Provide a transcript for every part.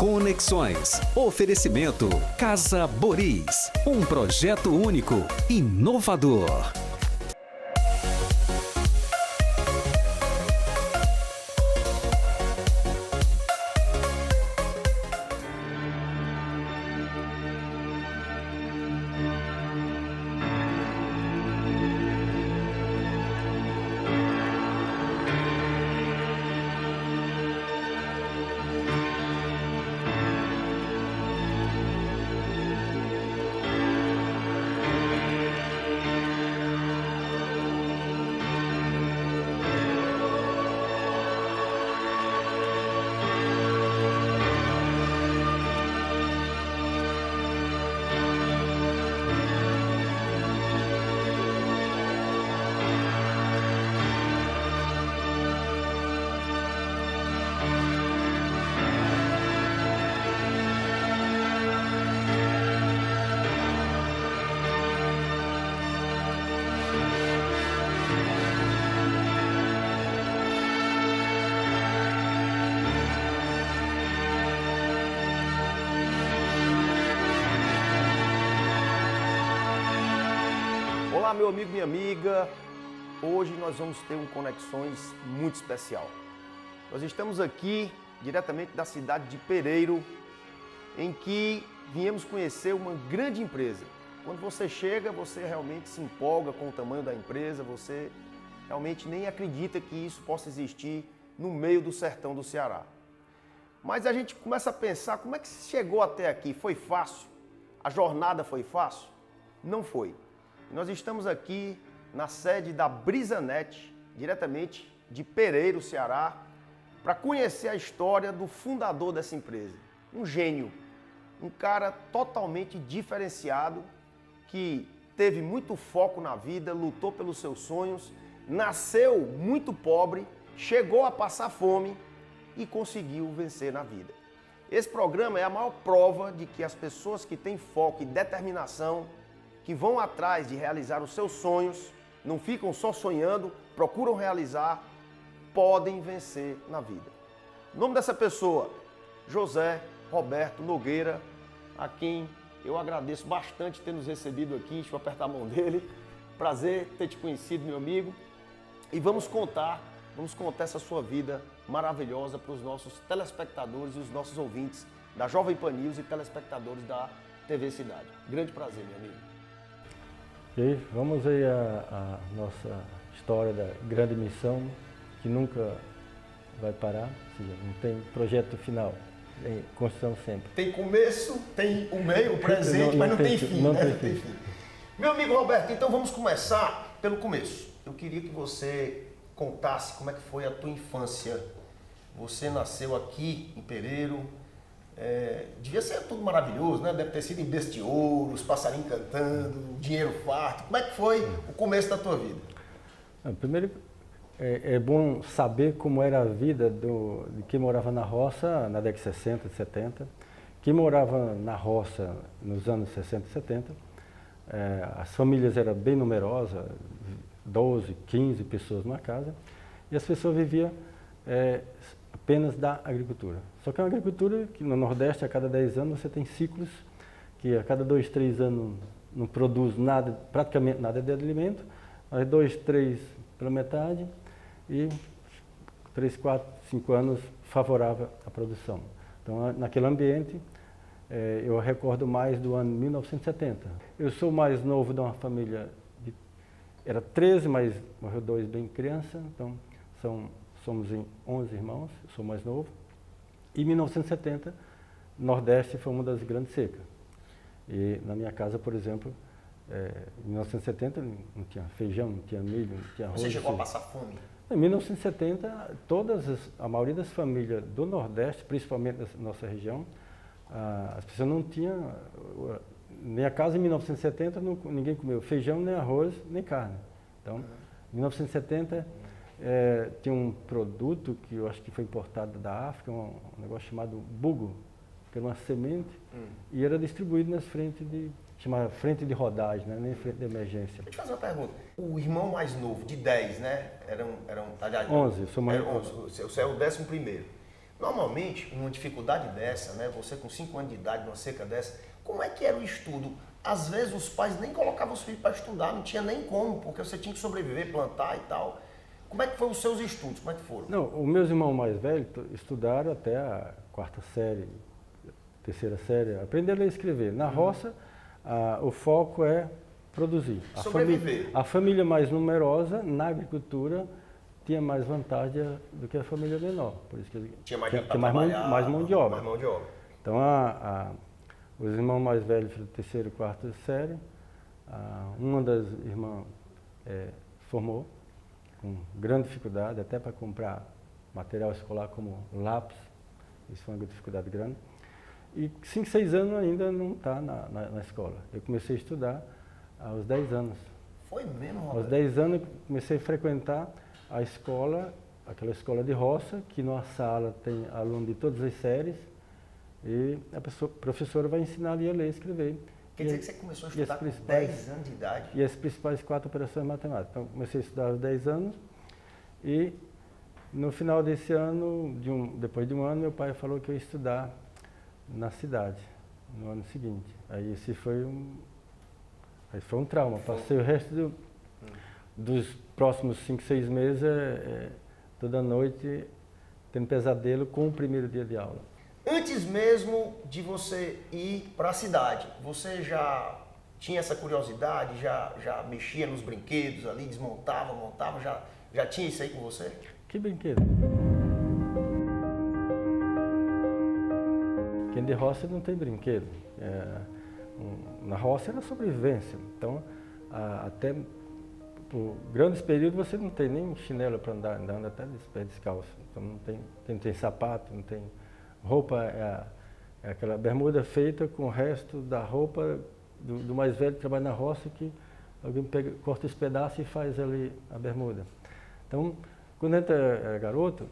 Conexões. Oferecimento Casa Boris. Um projeto único, inovador. Olá, meu amigo, minha amiga. Hoje nós vamos ter um Conexões muito especial. Nós estamos aqui diretamente da cidade de Pereiro, em que viemos conhecer uma grande empresa. Quando você chega, você realmente se empolga com o tamanho da empresa, você realmente nem acredita que isso possa existir no meio do sertão do Ceará. Mas a gente começa a pensar, como é que se chegou até aqui? Foi fácil? A jornada foi fácil? Não foi. Nós estamos aqui na sede da Brisanet, diretamente de Pereiro, Ceará, para conhecer a história do fundador dessa empresa. Um gênio, um cara totalmente diferenciado, que teve muito foco na vida, lutou pelos seus sonhos, nasceu muito pobre, chegou a passar fome e conseguiu vencer na vida. Esse programa é a maior prova de que as pessoas que têm foco e determinação, que vão atrás de realizar os seus sonhos, não ficam só sonhando, procuram realizar, podem vencer na vida. O nome dessa pessoa, José Roberto Nogueira, a quem eu agradeço bastante ter nos recebido aqui. Deixa eu apertar a mão dele. Prazer ter te conhecido, meu amigo. E vamos contar essa sua vida maravilhosa para os nossos telespectadores e os nossos ouvintes da Jovem Pan News e telespectadores da TV Cidade. Grande prazer, meu amigo. E aí, vamos aí a nossa história da grande missão, que nunca vai parar, ou seja, não tem projeto final, tem construção sempre. Tem começo, tem o meio, o presente, mas não tem fim, né? Não tem fim. Meu amigo Roberto, então vamos começar pelo começo. Eu queria que você contasse como é que foi a tua infância. Você nasceu aqui em Pereiro. Devia ser tudo maravilhoso, né? Deve ter sido em berço de ouro, os passarinhos cantando, dinheiro farto. Como é que foi o começo da tua vida? Primeiro, é bom saber como era a vida de quem morava na roça na década de 60, 70. Quem morava na roça nos anos 60 e 70, as famílias eram bem numerosas, 12, 15 pessoas numa casa, e as pessoas viviam apenas da agricultura. Só que é uma agricultura que no Nordeste, a cada 10 anos, você tem ciclos que a cada 2, 3 anos não produz nada, praticamente nada de alimento, mas 2, 3 pela metade e 3, 4, 5 anos favorável à produção. Então, naquele ambiente, eu recordo mais do ano 1970. Eu sou mais novo de uma família, era 13, mas morreu 2 bem criança, então somos em 11 irmãos, eu sou mais novo. E em 1970, Nordeste foi uma das grandes secas. E na minha casa, por exemplo, em 1970 não tinha feijão, não tinha milho, não tinha arroz. Você chegou a passar fome? Em 1970, a maioria das famílias do Nordeste, principalmente da nossa região, as pessoas não tinham... Minha casa em 1970 ninguém comeu feijão, nem arroz, nem carne. Então, em 1970... tinha um produto que eu acho que foi importado da África, um negócio chamado bugo, que era uma semente, e era distribuído nas frentes chamava frente de rodagem, né? Nem frente de emergência. Deixa eu te fazer uma pergunta. O irmão mais novo, de 10, né? Eram 11, eu sou mais 11, você é o 11º. Normalmente, uma dificuldade dessa, né? Você com 5 anos de idade, numa seca dessa, como é que era o estudo? Às vezes os pais nem colocavam os filhos para estudar, não tinha nem como, porque você tinha que sobreviver, plantar e tal. Como é que foram os seus estudos? Como é que foram? Não, os meus irmãos mais velhos estudaram até a 4ª série, 3ª série, aprenderam a escrever. Na roça, o foco é produzir. Sobreviver. A família mais numerosa, na agricultura, tinha mais vantagem do que a família menor. Por isso que Tinha mais tinha gente para mais trabalhar, mais mão de obra. mais mão de obra. Então, os irmãos mais velhos, 3ª e 4ª série, uma das irmãs formou com grande dificuldade, até para comprar material escolar como lápis, isso foi uma dificuldade grande. E 5, 6 anos ainda não está na escola. Eu comecei a estudar aos 10 anos. Foi mesmo, Roberto? Aos 10 anos eu comecei a frequentar a escola, aquela escola de roça, que numa sala tem aluno de todas as séries, e a professora vai ensinar ali a ler e escrever. Quer dizer que você começou a estudar com 10 anos de idade? E as principais 4 operações matemáticas. Então, comecei a estudar aos 10 anos e no final desse ano, depois de um ano, meu pai falou que eu ia estudar na cidade, no ano seguinte. Aí esse foi um trauma. Passei o resto dos próximos 5, 6 meses toda noite tendo pesadelo com o primeiro dia de aula. Antes mesmo de você ir para a cidade, você já tinha essa curiosidade, já mexia nos brinquedos ali, desmontava, montava, já tinha isso aí com você? Que brinquedo? Quem de roça não tem brinquedo. Na roça era sobrevivência. Então, até por grandes períodos você não tem nem chinelo para andar, anda até pé descalço. Então não tem sapato, não tem roupa, é aquela bermuda feita com o resto da roupa do mais velho que trabalha na roça, que alguém corta esse pedaço e faz ali a bermuda. Então, quando a gente é garoto,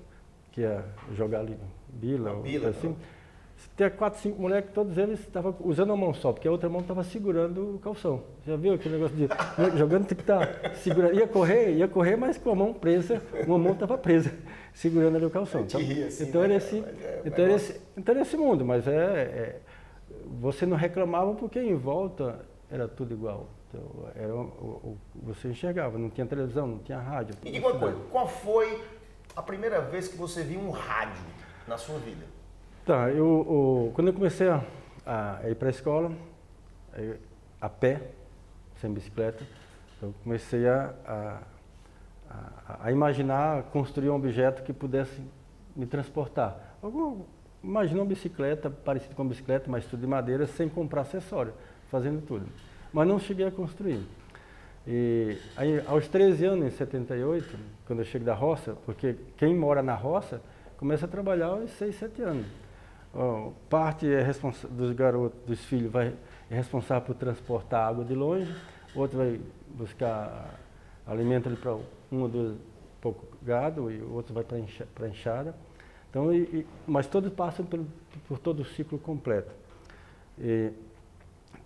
que ia jogar ali bila, ou coisa assim, tinha 4, 5 moleques, todos eles estavam usando a mão só, porque a outra mão estava segurando o calção. Já viu aquele negócio de jogando, tem que estar segurando. Ia correr, mas com a mão presa, uma mão estava presa, segurando ali o calção. Então era esse mundo, mas você não reclamava porque em volta era tudo igual. Então, você enxergava, não tinha televisão, não tinha rádio. E diga uma coisa, qual foi a primeira vez que você viu um rádio na sua vida? Tá, quando eu comecei a ir para a escola, a pé, sem bicicleta, eu comecei a imaginar, construir um objeto que pudesse me transportar. Imagina uma bicicleta, parecida com uma bicicleta, mas tudo de madeira, sem comprar acessório, fazendo tudo. Mas não cheguei a construir. E aí, aos 13 anos, em 78, quando eu chego da roça, porque quem mora na roça começa a trabalhar aos 6, 7 anos. Parte dos garotos, dos filhos, é responsável por transportar água de longe, outro vai buscar alimento ali para um ou dois pouco gado, e o outro vai para a enxada. Então, mas todos passam por todo o ciclo completo.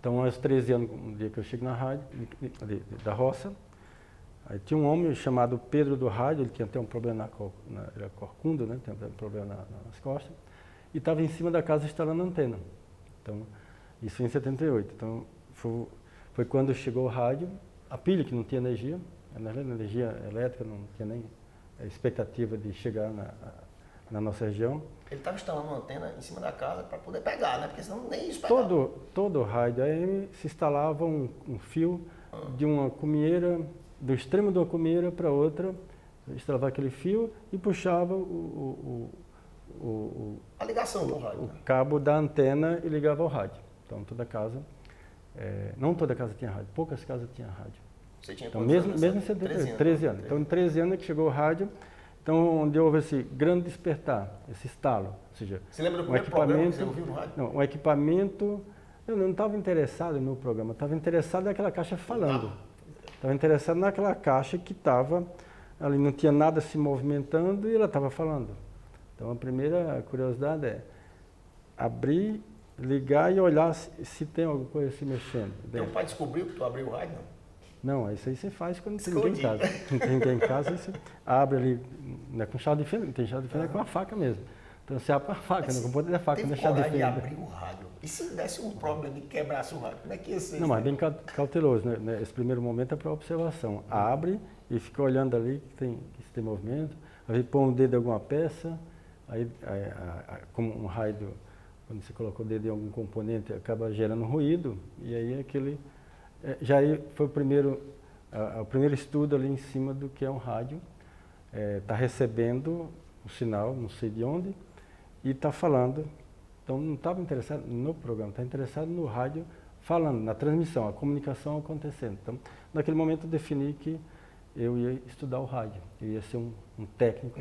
Então, aos 13 anos, um dia que eu chego na rádio, da roça, aí tinha um homem chamado Pedro do Rádio, ele tinha até um problema era corcunda, né? Tinha um problema nas costas, e estava em cima da casa instalando antena. Então, isso em 78. Então, foi quando chegou o rádio, a pilha que não tinha energia elétrica, não tinha nem expectativa de chegar na nossa região. Ele estava instalando uma antena em cima da casa para poder pegar, né? Porque senão nem isso pegava. Todo rádio AM se instalava um fio de uma cumieira, do extremo de uma cumieira para outra, instalava aquele fio e puxava a ligação do rádio. O cabo da antena e ligava ao rádio. Então toda casa, não toda casa tinha rádio, poucas casas tinham rádio. Você tinha então, mesmo em 73, 13 anos. Então em 13 anos que chegou o rádio, então onde houve esse grande despertar, esse estalo. Ou seja, você lembra do primeiro programa que você ouviu no rádio? Não, um equipamento, eu não estava interessado no programa, estava interessado naquela caixa falando. Estava interessado naquela caixa que estava ali, não tinha nada se movimentando e ela estava falando. Então a primeira curiosidade é abrir, ligar e olhar se tem alguma coisa se mexendo. Teu pai descobriu que tu abriu o rádio, não? Não, isso aí você faz quando não tem ninguém em casa. Não tem ninguém em casa, você abre ali, não é com chave de fenda, não tem chave de fenda, é com a faca mesmo. Então você abre a faca, Mas não pode dar faca, teve deixar de coragem de fenda. abrir o rádio. E se desse um problema e quebrasse o rádio, como é que ia ser? Não, mas bem cauteloso, né? Esse primeiro momento é para observação. Abre e fica olhando ali que tem movimento, aí põe o dedo em alguma peça, aí como um raio, quando você coloca o dedo em algum componente, acaba gerando ruído, e aí aquele... já aí foi o primeiro estudo ali em cima do que é um rádio. Está recebendo o sinal, não sei de onde, e está falando. Então não estava interessado no programa, estava interessado no rádio falando, na transmissão, a comunicação acontecendo. Então, naquele momento eu defini que eu ia estudar o rádio, eu ia ser um técnico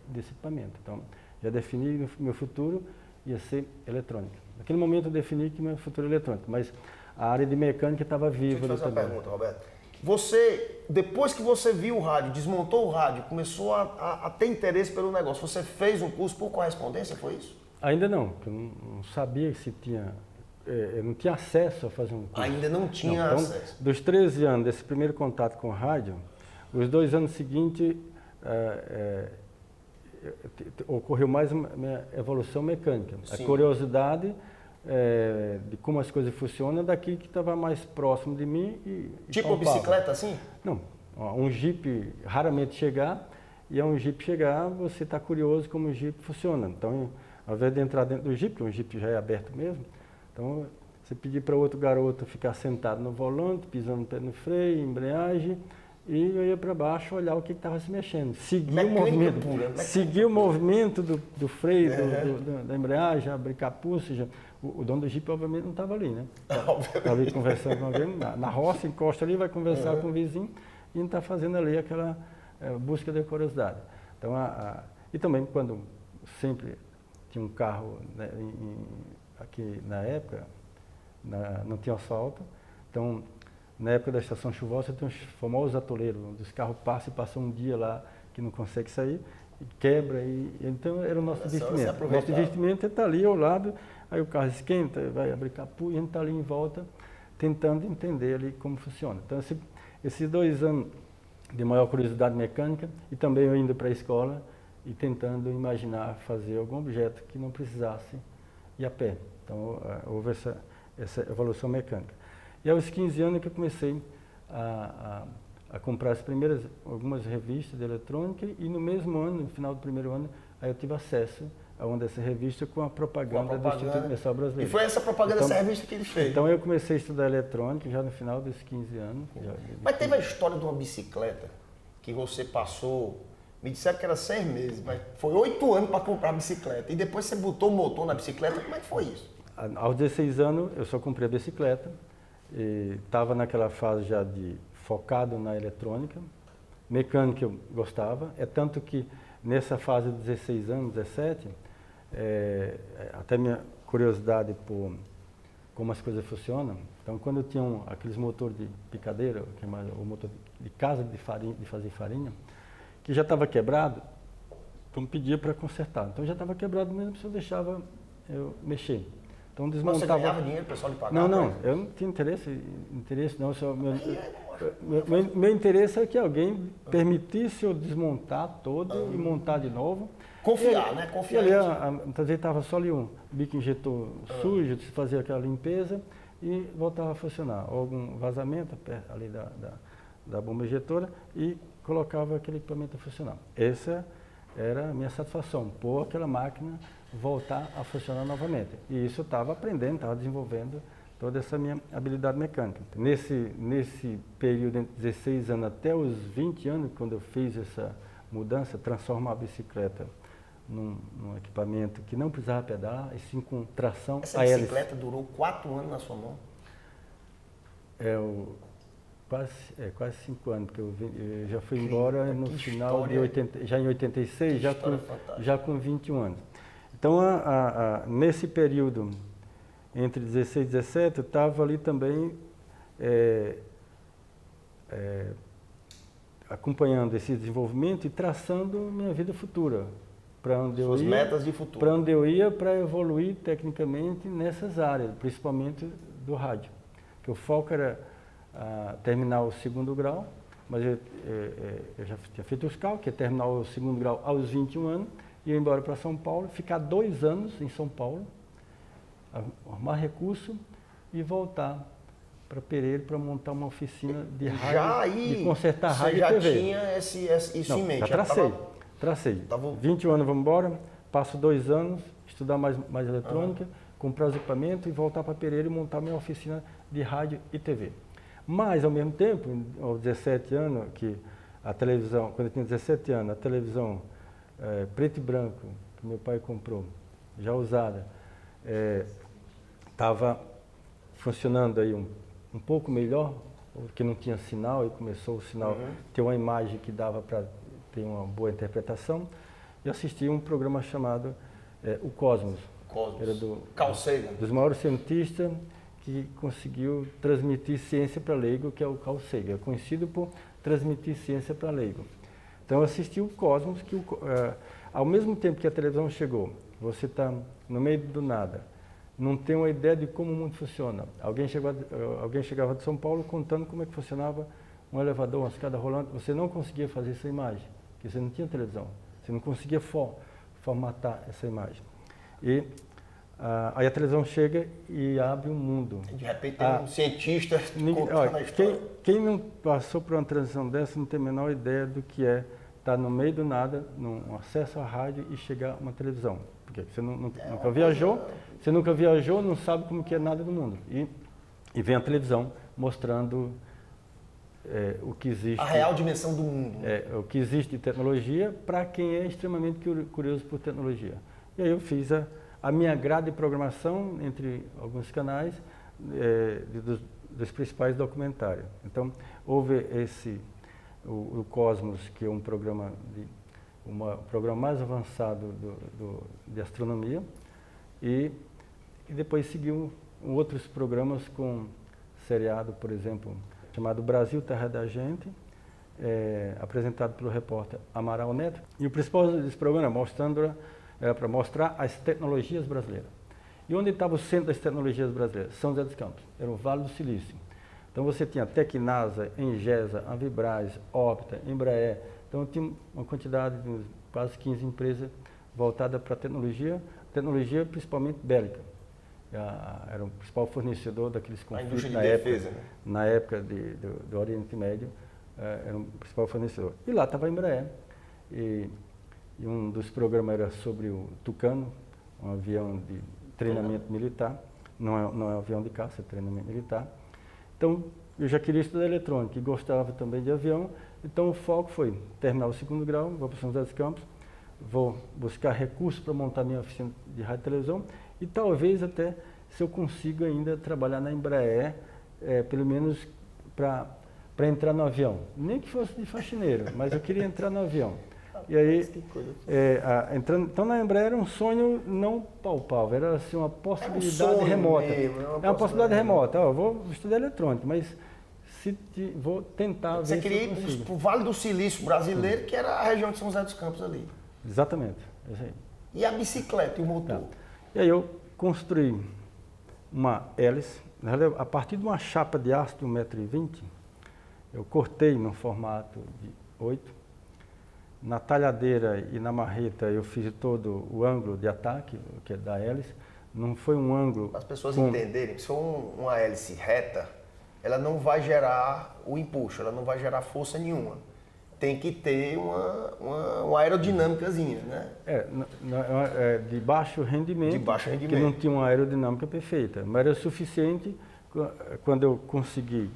desse equipamento. Então, já defini que meu futuro ia ser eletrônica. Naquele momento eu defini que meu futuro é eletrônico, mas a área de mecânica estava viva. Deixa eu te fazer uma pergunta, Roberto. Você, depois que você viu o rádio, desmontou o rádio, começou a ter interesse pelo negócio, você fez um curso por correspondência, foi isso? Ainda não, porque eu não sabia se tinha, eu não tinha acesso a fazer um curso. Ainda não tinha então, acesso. Dos 13 anos, desse primeiro contato com o rádio, os 2 anos seguintes ocorreu mais uma evolução mecânica. Sim. A curiosidade de como as coisas funcionam daquilo que estava mais próximo de mim. Tipo uma bicicleta assim? Não, um Jeep raramente chegar, e um Jeep chegar, você está curioso como o Jeep funciona. Então, ao invés de entrar dentro do Jeep, que o Jeep já é aberto mesmo, então você pedir para outro garoto ficar sentado no volante, pisando o pé no freio, embreagem, e eu ia para baixo olhar o que estava se mexendo. Seguir o movimento do freio, da embreagem, abrir capuz. O dono do Jeep, obviamente, não estava ali, né? Estava ali conversando com alguém, na roça, encosta ali, vai conversar com o vizinho, e não está fazendo ali aquela busca de curiosidade. Então, e também quando sempre tinha um carro, né, aqui na época, não tinha asfalto, então na época da estação chuvosa tem os famosos atoleiros, onde os carros passam um dia lá que não consegue sair, e quebra, então era o nosso investimento. O nosso investimento é estar ali ao lado, aí o carro esquenta, vai abrir capuz, e a gente está ali em volta, tentando entender ali como funciona. Então esses 2 anos de maior curiosidade mecânica, e também eu indo para a escola e tentando imaginar fazer algum objeto que não precisasse ir a pé. Então houve essa evolução mecânica. E aos 15 anos que eu comecei a comprar algumas revistas de eletrônica, e no mesmo ano, no final do primeiro ano, aí eu tive acesso a uma dessas revistas com a propaganda do Instituto Universal Brasileiro. E foi essa propaganda, essa revista que ele fez? Então eu comecei a estudar eletrônica já no final dos 15 anos. Mas teve a história de uma bicicleta que você passou, me disseram que era 6 meses, mas foi 8 anos para comprar a bicicleta. E depois você botou o motor na bicicleta, como é que foi isso? Aos 16 anos eu só comprei a bicicleta, estava naquela fase já de focado na eletrônica, mecânica eu gostava, é tanto que nessa fase de 16 anos, 17, até minha curiosidade por como as coisas funcionam, então quando eu tinha aqueles motores de picadeira, que é o motor de casa de fazer farinha, que já estava quebrado, então pedia para consertar. Então já estava quebrado mesmo, se eu deixava eu mexer. Então desmontava. Mas você ganhava dinheiro, o pessoal lhe pagava? Não, eu não tinha interesse não. Meu interesse é que alguém permitisse eu desmontar todo e montar de novo. Confiar, né? Confiar. E ali, muitas vezes estava só ali um bico injetor sujo, se fazia aquela limpeza e voltava a funcionar. Ou algum vazamento ali da bomba injetora e colocava aquele equipamento a funcionar. Essa era a minha satisfação, pôr aquela máquina voltar a funcionar novamente. E isso eu estava aprendendo, estava desenvolvendo toda essa minha habilidade mecânica. Nesse período entre 16 anos até os 20 anos, quando eu fiz essa mudança, transformar a bicicleta num equipamento que não precisava pedalar, e sim com tração a hélice. Essa bicicleta durou 4 anos na sua mão? Quase 5 anos, porque eu já fui embora no final de 80, já em 86, já com 21 anos. Então, nesse período, entre 16 e 17, eu estava ali também acompanhando esse desenvolvimento e traçando minha vida futura. Para onde eu ia, metas de futuro. Para onde eu ia para evoluir tecnicamente nessas áreas, principalmente do rádio. Que o foco era terminar o 2º grau, mas eu já tinha feito os cálculos, que é terminar o 2º grau aos 21 anos, ir embora para São Paulo, ficar 2 anos em São Paulo, arrumar recurso e voltar para Pereira para montar uma oficina de rádio, Já aí, de consertar rádio e você já TV. tinha isso Não, em mente? já tracei. Tava- 21 anos, vamos embora, passo 2 anos, estudar mais eletrônica, comprar os equipamentos e voltar para Pereira e montar minha oficina de rádio e TV. Mas, ao mesmo tempo, aos 17 anos, que a televisão, quando eu tinha 17 anos, a televisão preto e branco, que meu pai comprou, já usada, estava funcionando aí um pouco melhor, porque não tinha sinal e começou o sinal ter uma imagem que dava para ter uma boa interpretação. E assisti um programa chamado O Cosmos. Era do Carl Sagan. dos maiores cientistas que conseguiu transmitir ciência para leigo, que é o Carl Sagan, é conhecido por transmitir ciência para leigo. Então eu assisti o Cosmos, que ao mesmo tempo que a televisão chegou, você está no meio do nada, não tem uma ideia de como o mundo funciona. Alguém chegava de São Paulo contando como é que funcionava um elevador, uma escada rolante, você não conseguia fazer essa imagem, porque você não tinha televisão, você não conseguia formatar essa imagem. E aí a televisão chega e abre um mundo. De repente tem um cientista contando a história. Quem não passou por uma transição dessa não tem a menor ideia do que é estar no meio do nada, num acesso à rádio e chegar a uma televisão. Porque você nunca viajou, não sabe como que é nada do mundo. E vem a televisão mostrando o que existe. A real dimensão do mundo. O que existe de tecnologia para quem é extremamente curioso por tecnologia. E aí eu fiz a minha grade de programação entre alguns canais dos principais documentários. Então, houve o Cosmos, que é um programa mais avançado de astronomia, e depois seguiu outros programas com seriado, por exemplo, chamado Brasil, Terra da Gente, apresentado pelo repórter Amaral Neto. E o principal desse programa era para mostrar as tecnologias brasileiras. E onde estava o centro das tecnologias brasileiras? São José dos Campos, era o Vale do Silício. Então você tinha Tecnasa, Engesa, Avibraz, Opta, Embraer. Então tinha uma quantidade de quase 15 empresas voltadas para a tecnologia principalmente bélica. Era o principal fornecedor daqueles conflitos na época do Oriente Médio, era o principal fornecedor. E lá estava a Embraer. E um dos programas era sobre o Tucano, um avião de treinamento militar, não é um avião de caça, é treinamento militar. Então, eu já queria estudar eletrônica e gostava também de avião, então o foco foi terminar o 2º grau, vou para São José dos Campos, vou buscar recursos para montar minha oficina de rádio e televisão e talvez até se eu consigo ainda trabalhar na Embraer, pelo menos para entrar no avião. Nem que fosse de faxineiro, mas eu queria entrar no avião. E aí, então na Embraer era um sonho não palpável, era assim, uma possibilidade remota. Uma possibilidade remota. Eu vou estudar eletrônica, mas vou tentar Você ver queria se eu consigo. ir para o Vale do Silício brasileiro, que era a região de São José dos Campos ali. Exatamente. Isso aí. E a bicicleta e o motor? E aí eu construí uma hélice, a partir de uma chapa de aço de 1,20 m, eu cortei no formato de 8. Na talhadeira e na marreta eu fiz todo o ângulo de ataque, que é da hélice. Não foi um ângulo... Para as pessoas entenderem, se for uma hélice reta, ela não vai gerar o empuxo, ela não vai gerar força nenhuma. Tem que ter uma aerodinâmicazinha, né? De baixo rendimento, que não tinha uma aerodinâmica perfeita, mas era suficiente quando eu consegui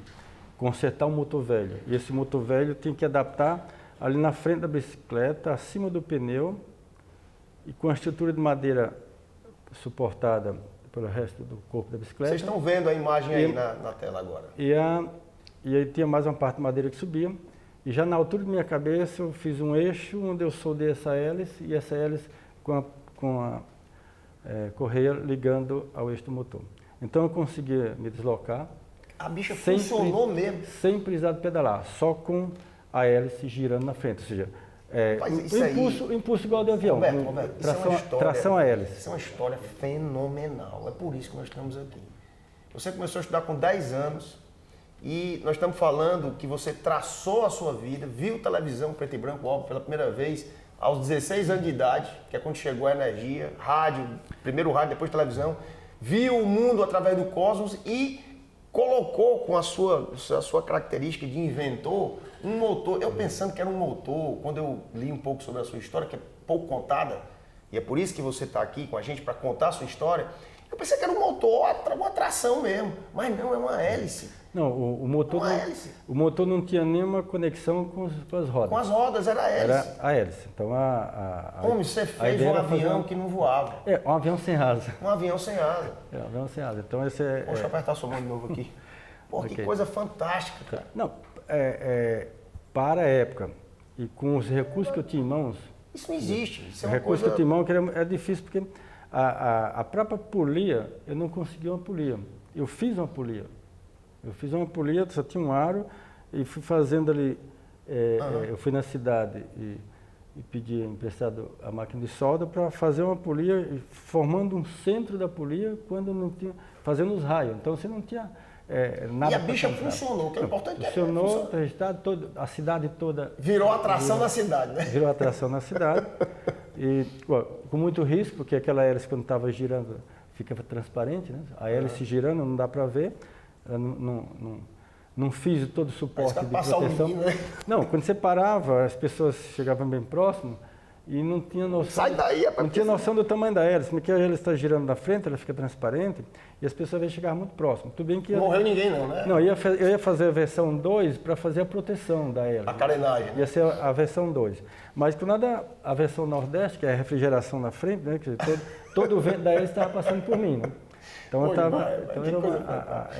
consertar um motor velho. E esse motor velho tem que adaptar ali na frente da bicicleta, acima do pneu, e com a estrutura de madeira suportada pelo resto do corpo da bicicleta. Vocês estão vendo a imagem aí na tela agora. E aí tinha mais uma parte de madeira que subia, e já na altura de minha cabeça eu fiz um eixo onde eu soldei essa hélice, e essa hélice com a correia ligando ao eixo do motor. Então eu conseguia me deslocar. A bicha funcionou mesmo? Sem precisar de pedalar, só com a hélice girando na frente, ou seja, impulso igual de avião, Roberto, tração a hélice. Isso é uma história fenomenal, é por isso que nós estamos aqui. Você começou a estudar com 10 anos e nós estamos falando que você traçou a sua vida, viu televisão preto e branco, óbvio, pela primeira vez aos 16 anos de idade, que é quando chegou a energia, rádio, primeiro rádio, depois televisão, viu o mundo através do cosmos e colocou com a sua característica de inventor um motor. Eu pensando que era um motor, quando eu li um pouco sobre a sua história, que é pouco contada, e é por isso que você está aqui com a gente para contar a sua história, eu pensei que era um motor, uma tração mesmo, mas não, é uma hélice. Não, o motor, Uma hélice. o motor não tinha nenhuma conexão com as rodas. Com as rodas, era a hélice. Era a hélice. Então, Como você a fez ideia um era fazer avião que não voava? um avião sem asa. Um avião sem asa. Um avião sem asa. Então, esse é... Deixa eu apertar sua mão de novo aqui. Pô, que Ok. coisa fantástica, cara. Não, para a época, e com os recursos que eu tinha em mãos, Isso não existe. Isso é o uma recurso coisa... que eu tinha em mãos que era difícil, porque a própria polia, eu não conseguia uma polia. Eu fiz uma polia. Só tinha um aro, e fui fazendo ali, eu fui na cidade e pedi emprestado a máquina de solda para fazer uma polia, formando um centro da polia, quando não tinha, fazendo os raios. Então você não tinha nada. E a pra bicha comprar. funcionou, que é importante. Funcionou, o resultado todo, a cidade toda. Virou atração na cidade, né? Virou atração na cidade. E com muito risco, porque aquela hélice, quando estava girando, ficava transparente, né? A hélice girando, não dá para ver. Eu não fiz todo o suporte de proteção. Né? Não, quando você parava, as pessoas chegavam bem próximo e não tinha noção. Sai daí, não tinha noção do tamanho da hélice, porque a hélice está girando na frente, ela fica transparente e as pessoas vêm chegar muito próximo. Tudo bem que Não morreu ninguém não, né? Não, eu ia fazer a versão 2 para fazer a proteção da hélice. A carenagem, né? Ia ser a versão 2. Mas quando a versão Nordeste, que é a refrigeração na frente, né, que todo o vento da hélice estava passando por mim, né? Então eu estava.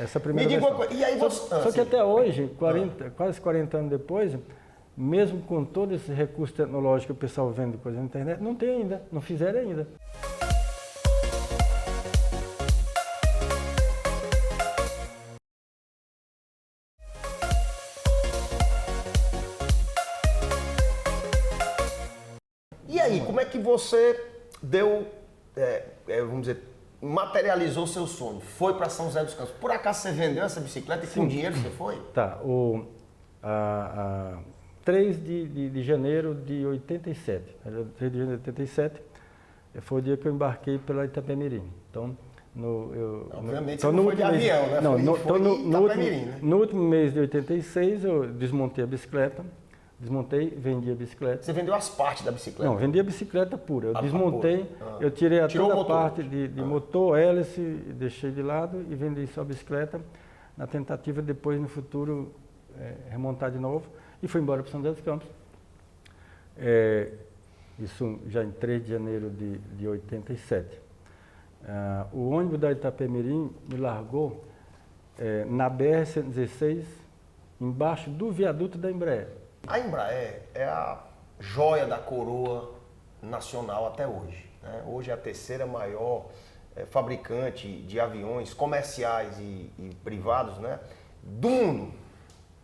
Essa primeira Me diga versão. uma coisa, e aí você. Só que até hoje, quase 40 anos depois, mesmo com todo esse recurso tecnológico que o pessoal vende coisa na internet, não tem ainda, não fizeram ainda. E aí, como é que você deu, vamos dizer, materializou seu sonho? Foi para São José dos Campos. Por acaso você vendeu essa bicicleta e com dinheiro você foi? Tá, 3 de janeiro de 87. 3 de janeiro de 87 foi o dia que eu embarquei pela Itapemirim. Então, obviamente você não foi de avião, né? Foi de Itapemirim, né? No último mês de 86, eu desmontei a bicicleta. Vendi a bicicleta. Você vendeu as partes da bicicleta? Não, vendi a bicicleta pura. Eu desmontei, pura. eu tirei toda a parte de motor, hélice, deixei de lado e vendi só a bicicleta, na tentativa de depois, no futuro, remontar de novo. E fui embora para São José dos Campos. Isso já em 3 de janeiro de 87. O ônibus da Itapemirim me largou na BR-116, embaixo do viaduto da Embraer. A Embraer é a joia da coroa nacional até hoje, né? Hoje é a terceira maior fabricante de aviões comerciais e privados, né, do mundo.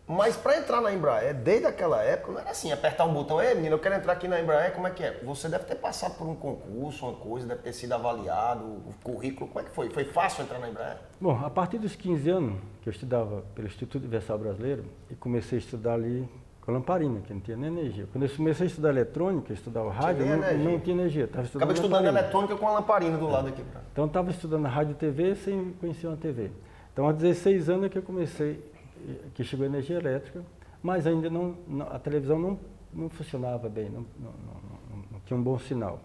Mas para entrar na Embraer, desde aquela época, não era assim, apertar um botão, menino, eu quero entrar aqui na Embraer, como é que é? Você deve ter passado por um concurso, uma coisa, deve ter sido avaliado, o currículo, como é que foi? Foi fácil entrar na Embraer? Bom, a partir dos 15 anos, que eu estudava pelo Instituto Universal Brasileiro, e comecei a estudar ali com lamparina, que não tinha nem energia. Quando eu comecei a estudar eletrônica, estudar o rádio, não tinha energia. Acabei estudando eletrônica com a lamparina do lado aqui. Então eu estava estudando rádio e TV sem conhecer uma TV. Então, há 16 anos é que eu comecei, que chegou a energia elétrica, mas ainda a televisão não funcionava bem, não tinha um bom sinal,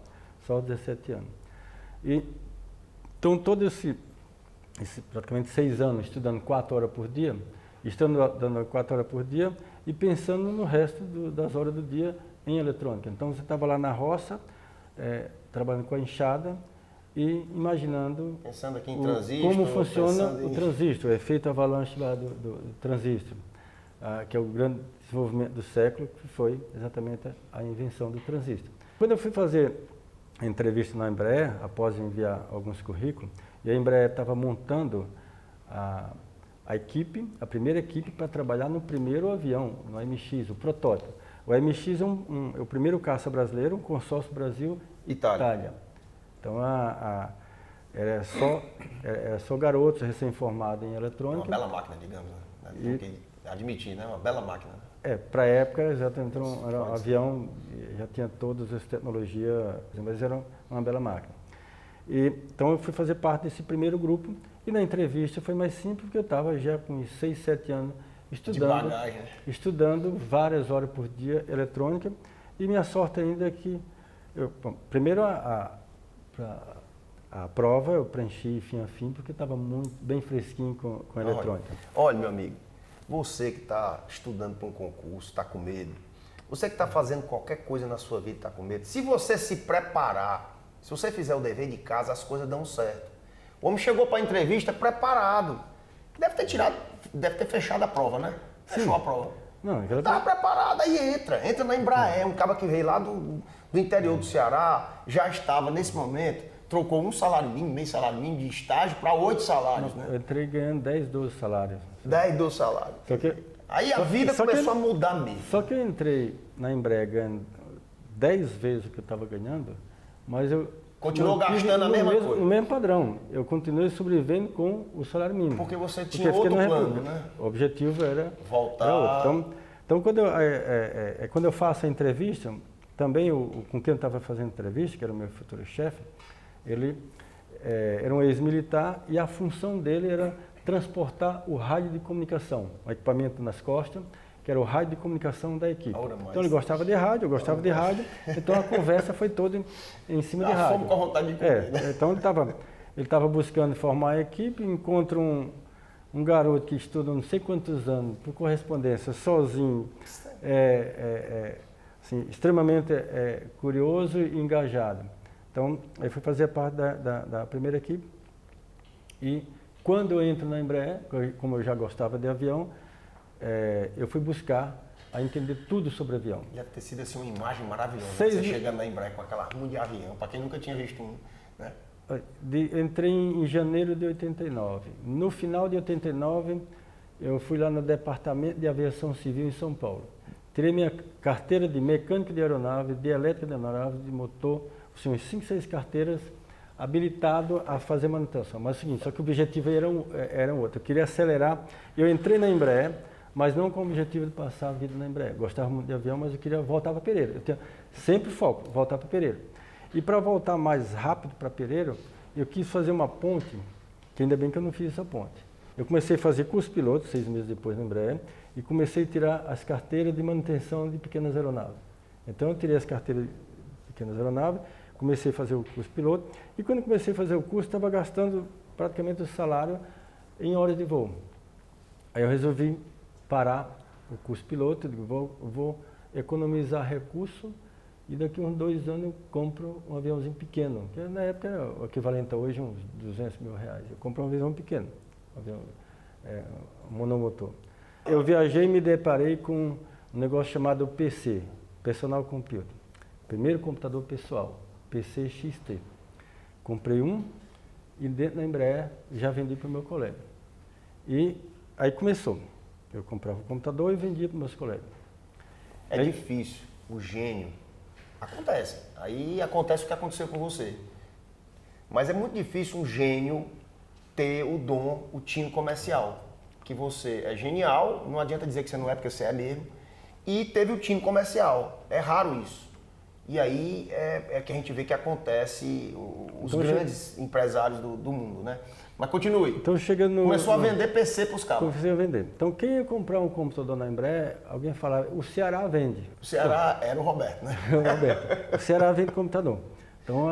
só aos 17 anos. Então, todo esse praticamente 6 anos estudando 4 horas por dia, dando 4 horas por dia e pensando no resto das horas do dia em eletrônica. Então, você estava lá na roça, trabalhando com a enxada, e imaginando pensando aqui em transistor, como funciona o transistor, o efeito avalanche lá do transistor, que é o grande desenvolvimento do século, que foi exatamente a invenção do transistor. Quando eu fui fazer a entrevista na Embraer, após enviar alguns currículos, e a Embraer estava montando a equipe, a primeira equipe para trabalhar no primeiro avião, no MX, o protótipo. O MX é o primeiro caça brasileiro, um consórcio Brasil-Itália. Então, era só garotos recém-formados em eletrônica. Uma bela máquina, digamos, né? Admitir, né? Uma bela máquina. Para a época, exatamente, era um avião, já tinha todas as tecnologias, mas era uma bela máquina. Então eu fui fazer parte desse primeiro grupo e na entrevista foi mais simples porque eu estava já com 6, 7 anos estudando várias horas por dia eletrônica e minha sorte ainda é que, primeiro a prova eu preenchi fim a fim porque estava bem fresquinho com a eletrônica. Olha, meu amigo, você que está estudando para um concurso, está com medo, você que está fazendo qualquer coisa na sua vida está com medo, se você se preparar, se você fizer o dever de casa, as coisas dão certo. O homem chegou para a entrevista preparado. Deve ter fechado a prova, né? Fechou a prova. Não, estava preparado, aí entra na Embraer, um cara que veio lá do interior do Ceará, já estava nesse momento, trocou um salário mínimo, meio salário mínimo de estágio para 8 salários, né? Eu entrei ganhando 10, 12 salários. 10, 12 salários. Aí a vida começou a mudar mesmo. Só que eu entrei na Embraer ganhando 10 vezes o que eu estava ganhando, mas eu continuou gastando a mesma coisa. No mesmo padrão. Eu continuei sobrevivendo com o salário mínimo. Porque você tinha outro plano, né? O objetivo era voltar. Então quando eu faço a entrevista, também com quem eu estava fazendo entrevista, que era o meu futuro chefe, ele era um ex-militar e a função dele era transportar o rádio de comunicação, o equipamento nas costas, que era o rádio de comunicação da equipe. Então ele gostava de rádio, eu gostava de rádio, então a conversa foi toda em cima de rádio. Fomos com a vontade de comer, né? Então ele estava buscando formar a equipe, encontra um garoto que estuda não sei quantos anos, por correspondência, sozinho, assim, extremamente curioso e engajado. Então, eu fui fazer parte da primeira equipe e quando eu entro na Embraer, como eu já gostava de avião, eu fui buscar a entender tudo sobre avião. Deve ter sido assim, uma imagem maravilhosa, você chegando na Embraer com aquela ruma de avião, para quem nunca tinha visto um, né? Entrei em janeiro de 89. No final de 89, eu fui lá no Departamento de Aviação Civil em São Paulo. Tirei minha carteira de mecânico de aeronave, de elétrica de aeronave, de motor, assim, uns 5, 6 carteiras, habilitado a fazer manutenção. Mas é o seguinte, só que o objetivo era outro. Eu queria acelerar. Eu entrei na Embraer, mas não com o objetivo de passar a vida na Embraer. Gostava muito de avião, mas eu queria voltar para Pereira. Eu tinha sempre foco, voltar para Pereira. E para voltar mais rápido para Pereira, eu quis fazer uma ponte, que ainda bem que eu não fiz essa ponte. Eu comecei a fazer curso piloto, 6 meses depois na Embraer, e comecei a tirar as carteiras de manutenção de pequenas aeronaves. Então eu tirei as carteiras de pequenas aeronaves, comecei a fazer o curso piloto, e quando comecei a fazer o curso, estava gastando praticamente o salário em horas de voo. Aí eu resolvi parar o curso piloto, digo, vou economizar recurso e daqui uns 2 anos eu compro um aviãozinho pequeno, que na época era o equivalente a hoje uns 200 mil reais. Eu comprei um avião pequeno, um avião monomotor. Eu viajei e me deparei com um negócio chamado PC, Personal Computer. Primeiro computador pessoal, PC XT. Comprei um e dentro da Embraer já vendi para o meu colega. E aí começou. Eu comprava o computador e vendia para os meus colegas. É difícil, o gênio. Acontece. Aí acontece o que aconteceu com você. Mas é muito difícil um gênio ter o dom, o tino comercial. Que você é genial, não adianta dizer que você não é, porque você é mesmo. E teve o tino comercial. É raro isso. E aí é que a gente vê que acontece os grandes empresários do mundo, né? Mas continue. Então, começou a vender PC para os cabos. Comecei a vender. Então, quem ia comprar um computador na Embraer, alguém falava, o Ceará vende. O Ceará era o Roberto, né? O Roberto. O Ceará vende computador. Então,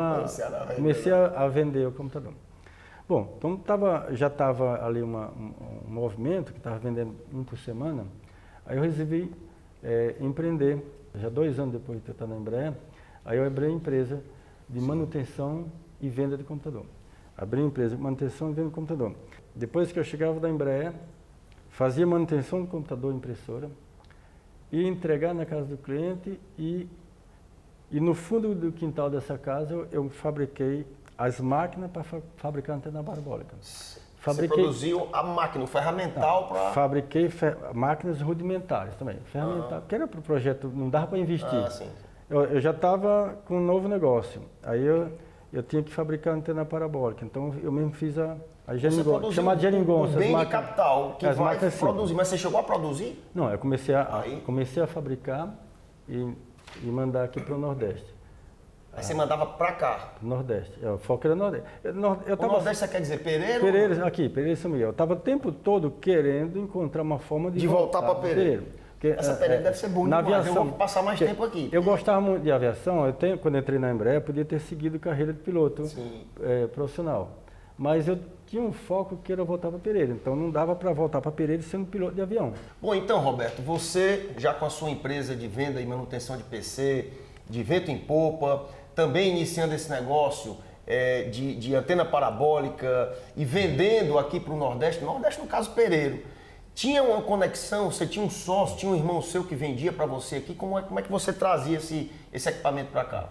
comecei a vender o computador. Bom, então já estava ali um movimento que estava vendendo um por semana. Aí eu resolvi empreender. Já 2 anos depois de eu estar na Embraer, aí eu abri a empresa de manutenção e venda de computador. Abri a empresa de manutenção e venda de computador. Depois que eu chegava da Embraer, fazia manutenção do computador e impressora, ia entregar na casa do cliente e no fundo do quintal dessa casa eu fabriquei as máquinas para fabricar antena parabólica. Você produziu a máquina, o ferramental para... Fabriquei máquinas rudimentares também. Porque era para o projeto, não dava para investir. Sim. Eu já estava com um novo negócio. Aí eu eu tinha que fabricar antena parabólica. Então eu mesmo fiz a Você geringonça, produziu chamada geringonça. o bem de capital, que as vai máquinas, sim. produzir. Mas você chegou a produzir? Não, eu comecei a fabricar e mandar aqui para o Nordeste. Aí você mandava para cá. Nordeste. O foco era Nordeste. O Nordeste, você quer dizer Pereira? Pereira, aqui, Pereira e São Miguel. Eu estava o tempo todo querendo encontrar uma forma de voltar para Pereira. Porque, essa Pereira deve ser bonita, na aviação, eu vou passar mais tempo aqui. Eu gostava muito de aviação, quando entrei na Embraer, eu podia ter seguido carreira de piloto profissional. Mas eu tinha um foco que era voltar para Pereira, então não dava para voltar para Pereira sendo piloto de avião. Bom, então, Roberto, você já com a sua empresa de venda e manutenção de PC, de vento em popa, também iniciando esse negócio de antena parabólica e vendendo aqui para o Nordeste no caso Pereiro, tinha uma conexão, você tinha um sócio, tinha um irmão seu que vendia para você aqui, como é que você trazia esse equipamento para cá?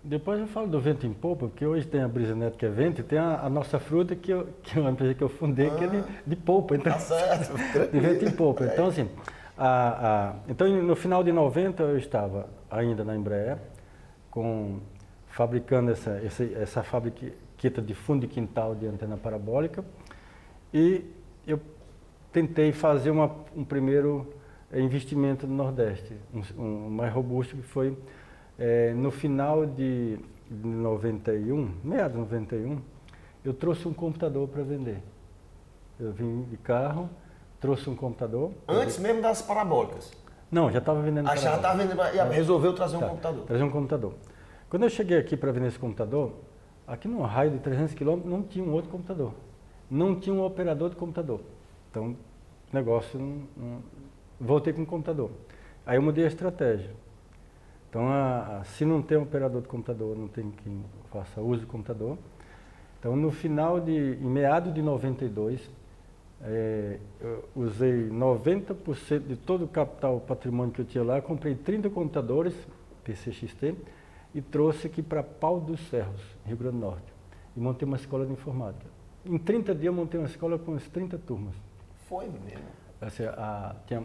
Depois eu falo do vento em popa, porque hoje tem a Brisa Neto que é vento e tem a nossa fruta que é uma empresa que eu fundei, que é de polpa. Então, tá certo. De vento em popa. Então, assim, então no final de 90 eu estava ainda na Embraer, fabricando essa fabriqueta de fundo de quintal de antena parabólica, e eu tentei fazer um primeiro investimento no Nordeste, um mais robusto, que foi no final de 91, meados de 91, eu trouxe um computador para vender. Eu vim de carro, trouxe um computador. Antes mesmo das parabólicas? Não, já estava vendendo já estava vendendo, resolveu trazer um computador? Trazer um computador. Quando eu cheguei aqui para vender esse computador, aqui num raio de 300 km não tinha um outro computador. Não tinha um operador de computador. Então, negócio, voltei com o computador. Aí eu mudei a estratégia. Então, se não tem um operador de computador, não tem quem faça uso do computador. Então, em meados de 92, eu usei 90% de todo o capital, o patrimônio que eu tinha lá, comprei 30 computadores, PCXT, e trouxe aqui para Pau dos Ferros, Rio Grande do Norte, e montei uma escola de informática. Em 30 dias eu montei uma escola com as 30 turmas. Foi mesmo? Assim, tinha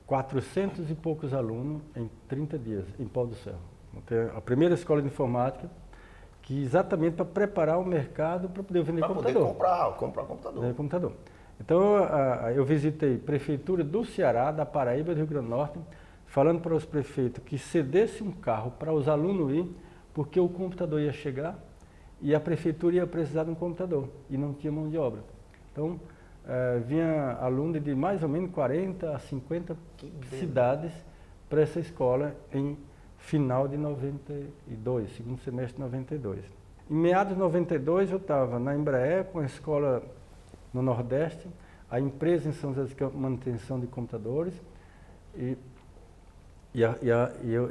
400 e poucos alunos em 30 dias, em Pau do Ferro. Montei a primeira escola de informática, que exatamente para preparar o mercado para poder vender computador. Para poder comprar computador. Vender computador. Então, eu visitei prefeitura do Ceará, da Paraíba, do Rio Grande do Norte, falando para os prefeitos que cedesse um carro para os alunos ir, porque o computador ia chegar e a prefeitura ia precisar de um computador e não tinha mão de obra. Então, vinha aluno de mais ou menos 40 a 50 cidades para essa escola em final de 92, segundo semestre de 92. Em meados de 92 eu estava na Embraer com a escola no Nordeste, a empresa em São José de Campos, manutenção de computadores e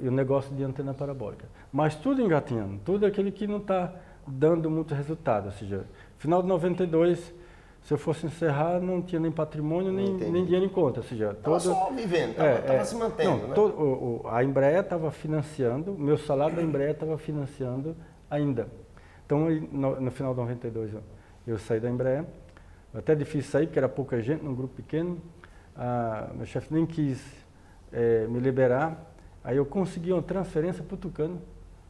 o negócio de antena parabólica. Mas tudo engatinhando, tudo aquele que não está dando muito resultado. Ou seja, final de 92, se eu fosse encerrar, não tinha nem patrimônio, nem dinheiro em conta. Ou seja, estava só vivendo, estava se mantendo. Não, a Embraer estava financiando, o meu salário da Embraer estava financiando ainda. Então, no final de 92, eu saí da Embraer. Até difícil sair, porque era pouca gente, num grupo pequeno. Meu chefe nem quis me liberar. Aí eu consegui uma transferência para o Tucano.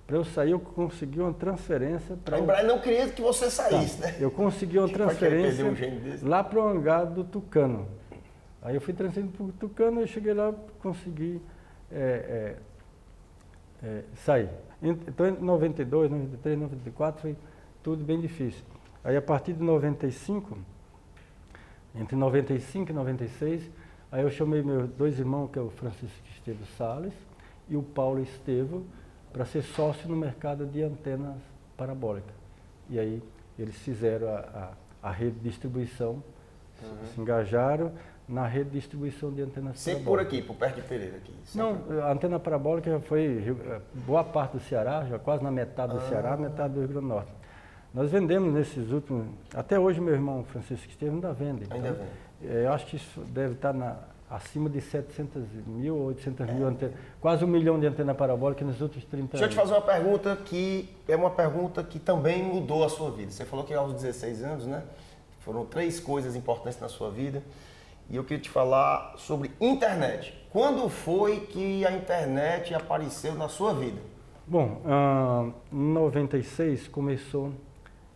Para eu sair, eu consegui uma transferência para... A Embraer não queria que você saísse, né? Eu consegui uma transferência lá para o hangar do Tucano. Aí eu fui transferido para o Tucano e cheguei lá e consegui sair. Então, em 92, 93, 94, foi tudo bem difícil. Aí, a partir de 95, entre 95 e 96, aí eu chamei meus dois irmãos, que é o Francisco Estevo Salles e o Paulo Estevo, para ser sócio no mercado de antenas parabólicas. E aí eles fizeram a rede de distribuição, se engajaram na rede de distribuição de antenas sempre parabólicas. Sempre por aqui, por perto de Pereira? Aqui, não, a antena parabólica já foi boa parte do Ceará, já quase na metade do Ceará, metade do Rio Grande do Norte. Nós vendemos nesses últimos... Até hoje meu irmão Francisco Estevam ainda vende. Ainda então, vende. Eu acho que isso deve estar acima de 700 mil ou 800 mil antenas, quase 1 milhão de antenas parabólicas nos últimos 30 anos. Deixa eu te fazer uma pergunta que é uma pergunta que também mudou a sua vida. Você falou que aos 16 anos, né? Foram 3 coisas importantes na sua vida. E eu queria te falar sobre internet. Quando foi que a internet apareceu na sua vida? Bom, em 96 começou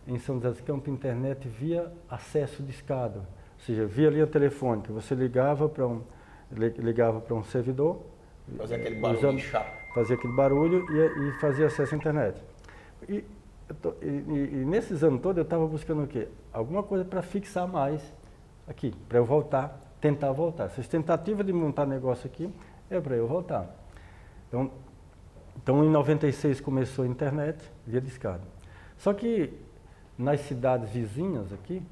em São José dos Campos internet via acesso discado, ou seja, via linha telefônica. Você ligava para um servidor, Fazer aquele barulho chato. fazia aquele barulho e fazia acesso à internet. E nesses anos todos eu estava buscando o quê? Alguma coisa para fixar mais aqui, para eu voltar, tentar voltar. Essas tentativas de montar negócio aqui é para eu voltar. Então, em 96 começou a internet via discado. Só que nas cidades vizinhas aqui,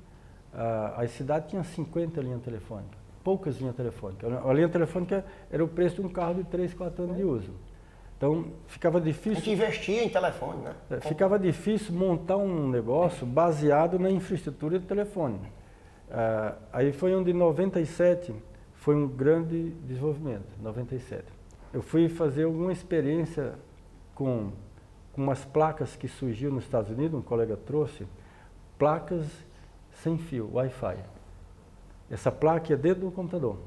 as cidades tinham 50 linhas telefônicas, poucas linhas telefônicas. A linha telefônica era o preço de um carro de 3, 4 anos de uso. Então, ficava A difícil... gente investia em telefone, né? Ficava difícil montar um negócio baseado na infraestrutura de telefone. Aí foi onde, em 97, foi um grande desenvolvimento, 97. Eu fui fazer alguma experiência com umas placas que surgiu nos Estados Unidos, um colega trouxe, placas sem fio, Wi-Fi. Essa placa ia dentro do computador.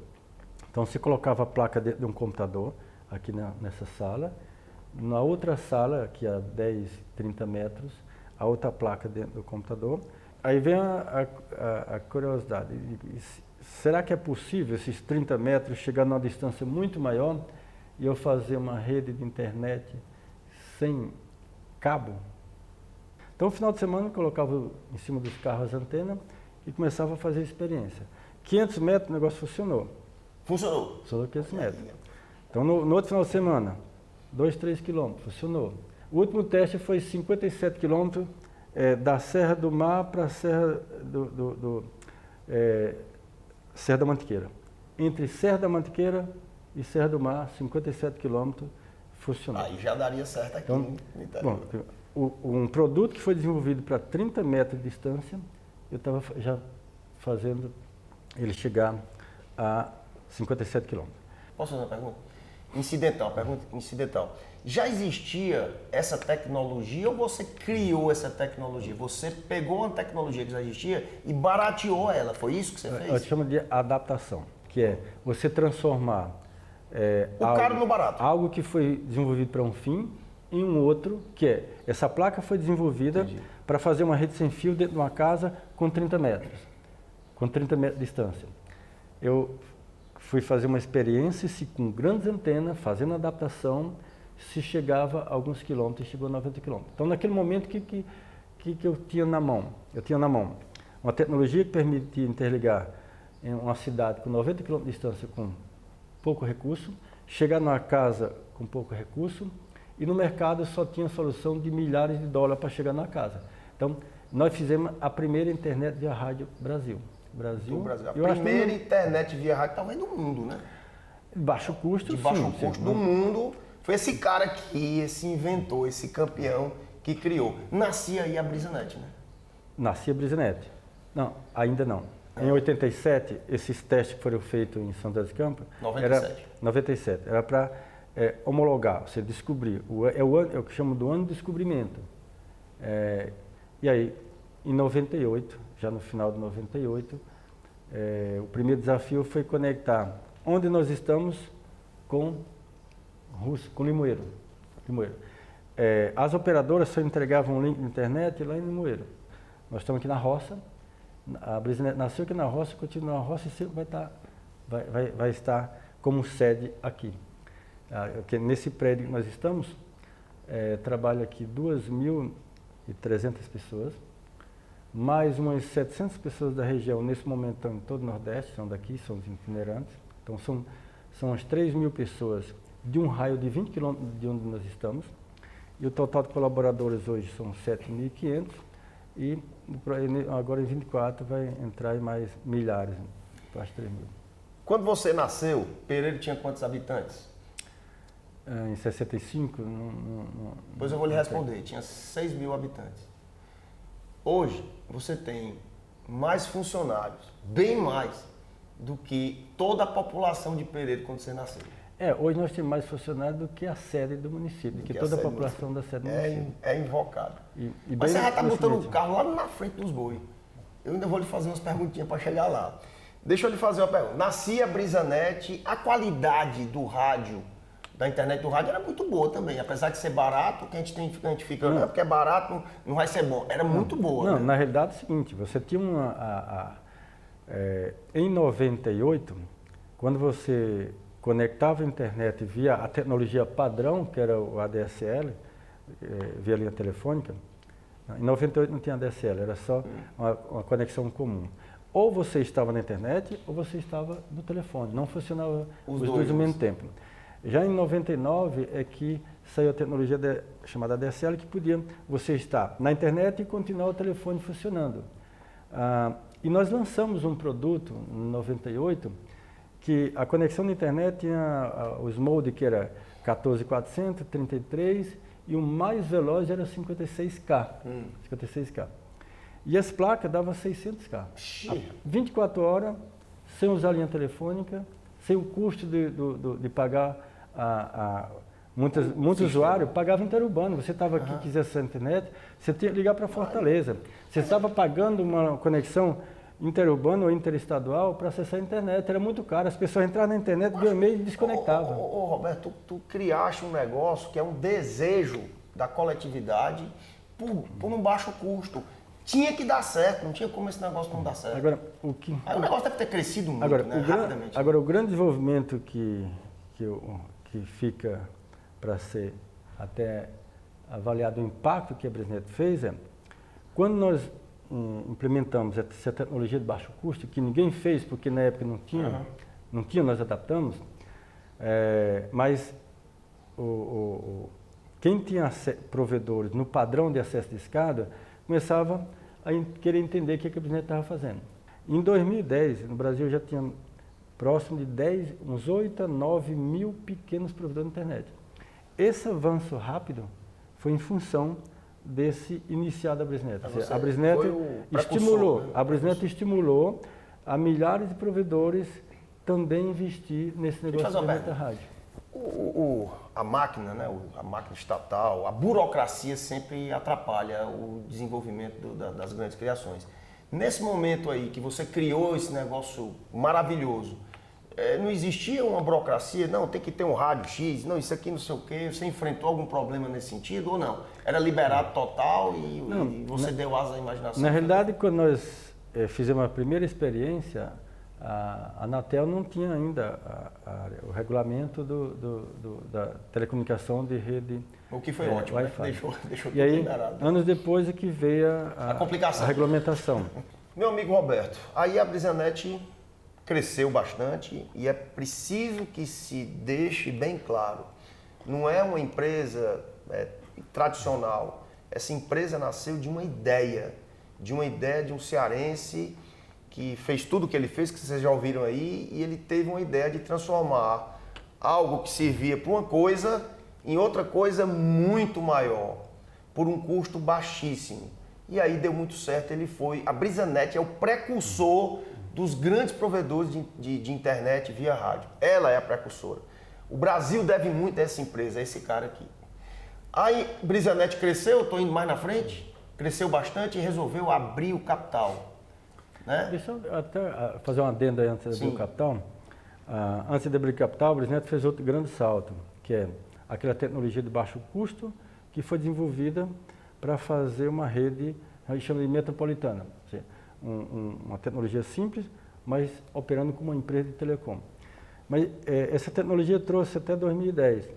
Então, você colocava a placa dentro de um computador, aqui nessa sala. Na outra sala, aqui a 10, 30 metros, a outra placa dentro do computador. Aí vem a curiosidade. Será que é possível esses 30 metros chegar numa distância muito maior e eu fazer uma rede de internet sem cabo? Então, no final de semana, eu colocava em cima dos carros as antenas e começava a fazer a experiência. 500 metros o negócio funcionou. Funcionou? Funcionou 500 metros. Então, no outro final de semana, 2, 3 quilômetros, funcionou. O último teste foi 57 quilômetros da Serra do Mar para a Serra Serra da Mantiqueira. Entre Serra da Mantiqueira e Serra do Mar, 57 quilômetros, funcionou. Aí já daria certo aqui Então, no interior. bom, um produto que foi desenvolvido para 30 metros de distância, eu estava já fazendo ele chegar a 57 quilômetros. Posso fazer uma pergunta? Pergunta incidental. Já existia essa tecnologia ou você criou essa tecnologia? Você pegou uma tecnologia que já existia e barateou ela, foi isso que você fez? Eu chamo de adaptação, que é você transformar caro no barato. Algo que foi desenvolvido para um fim em um outro, que é, essa placa foi desenvolvida para fazer uma rede sem fio dentro de uma casa com 30 metros, com 30 metros de distância. Eu fui fazer uma experiência se com grandes antenas, fazendo adaptação, se chegava a alguns quilômetros, chegou a 90 quilômetros. Então, naquele momento, o que eu tinha na mão? Eu tinha na mão uma tecnologia que permitia interligar em uma cidade com 90 quilômetros de distância com pouco recurso, chegar numa casa com pouco recurso, e no mercado só tinha solução de milhares de dólares para chegar na casa. Então, nós fizemos a primeira internet via rádio Brasil. A primeira internet via rádio talvez do mundo, né? De baixo custo, de baixo custo do mundo. Foi esse cara aqui, esse inventor, esse campeão que criou. Nascia aí a BrisaNet, né? Nascia a BrisaNet. Não, ainda não. Em 87, esses testes que foram feitos em São José dos Campos... 97. Era para homologar, você descobrir. É o que chamo do ano de descobrimento. E aí, em 98, já no final de 98, o primeiro desafio foi conectar onde nós estamos com Limoeiro. As operadoras só entregavam um link de internet lá em Limoeiro. Nós estamos aqui na roça, a BrisaNet nasceu aqui na roça, continua na roça e sempre vai estar como sede aqui. Nesse prédio que nós estamos, trabalha aqui 2.300 pessoas, mais umas 700 pessoas da região, nesse momento estão em todo o Nordeste, são daqui, são os itinerantes. Então são as 3.000 pessoas de um raio de 20 quilômetros de onde nós estamos. E o total de colaboradores hoje são 7.500 e agora em 24 vai entrar mais milhares, quase 3.000. Quando você nasceu, Pereira tinha quantos habitantes? Em 65? Pois eu vou lhe responder, tinha 6.000 habitantes. Hoje, você tem mais funcionários, bem mais, do que toda a população de Pereira quando você nasceu. Hoje nós temos mais funcionários do que a sede do município, do que toda a população da sede do município. É invocado. Mas você já está botando o carro lá na frente dos bois. Eu ainda vou lhe fazer umas perguntinhas para chegar lá. Deixa eu lhe fazer uma pergunta. Nascia a BrisaNet, a qualidade do rádio da internet do rádio era muito boa também. Apesar de ser barato, que a gente fica, não, porque é barato, não vai ser bom. Era muito boa. Não, né? na realidade é o seguinte, você tinha em 98, quando você conectava a internet via a tecnologia padrão, que era o ADSL, via linha telefônica, em 98 não tinha ADSL, era só uma conexão comum. Ou você estava na internet ou você estava no telefone, não funcionava os dois ao mesmo tempo. Já em 99 é que saiu a tecnologia chamada ADSL, que podia você estar na internet e continuar o telefone funcionando. E nós lançamos um produto em 98 que a conexão na internet tinha os modems que era 14400, 33 e o mais veloz era 56K. 56K. E as placas davam 600K. 24 horas, sem usar linha telefônica, sem o custo de pagar muitos usuários pagavam interurbano. Você estava aqui, quisesse acessar a internet, você tinha que ligar para Fortaleza. Você estava pagando uma conexão interurbana ou interestadual para acessar a internet. Era muito caro. As pessoas entravam na internet, viam e-mail e desconectavam. Roberto, tu criaste um negócio que é um desejo da coletividade por um baixo custo. Tinha que dar certo, não tinha como esse negócio não dar certo. Agora, Aí o negócio deve ter crescido muito, agora, rapidamente. Agora, o grande desenvolvimento que fica para ser até avaliado o impacto que a Brisnet fez quando nós implementamos essa tecnologia de baixo custo, que ninguém fez porque na época não tinha, nós adaptamos, mas quem tinha provedores no padrão de acesso de escada começava a querer entender o que a Brisnet estava fazendo. Em 2010, no Brasil já tinha próximo de uns 8 a 9 mil pequenos provedores de internet. Esse avanço rápido foi em função desse iniciar da Brisnet. A Brisnet estimulou a milhares de provedores também investir nesse negócio de internet rádio. A máquina, né, a máquina estatal, a burocracia sempre atrapalha o desenvolvimento das grandes criações. Nesse momento aí que você criou esse negócio maravilhoso, não existia uma burocracia? Não, tem que ter um rádio X, não, isso aqui não sei o quê. Você enfrentou algum problema nesse sentido ou não? Era liberado total e você deu asa à imaginação? Na realidade, quando nós fizemos a primeira experiência, a Anatel não tinha ainda o regulamento da telecomunicação de rede. O que foi ótimo, né? Deixou e aí, anos depois é que veio a complicação. A regulamentação. Meu amigo Roberto, aí a Brisnet cresceu bastante e é preciso que se deixe bem claro, não é uma empresa tradicional, essa empresa nasceu de uma ideia de um cearense que fez tudo o que ele fez, que vocês já ouviram aí, e ele teve uma ideia de transformar algo que servia para uma coisa em outra coisa muito maior, por um custo baixíssimo. E aí deu muito certo, a Brisnet é o precursor dos grandes provedores de internet via rádio. Ela é a precursora. O Brasil deve muito a essa empresa, a esse cara aqui. Aí Brisnet cresceu, estou indo mais na frente, cresceu bastante e resolveu abrir o capital. Né? Deixa eu até fazer uma adenda aí antes de abrir o capital. Antes de abrir o capital, a Brisnet fez outro grande salto, que é aquela tecnologia de baixo custo que foi desenvolvida para fazer uma rede, a gente chama de metropolitana. Uma tecnologia simples, mas operando como uma empresa de telecom. Mas essa tecnologia trouxe até 2010.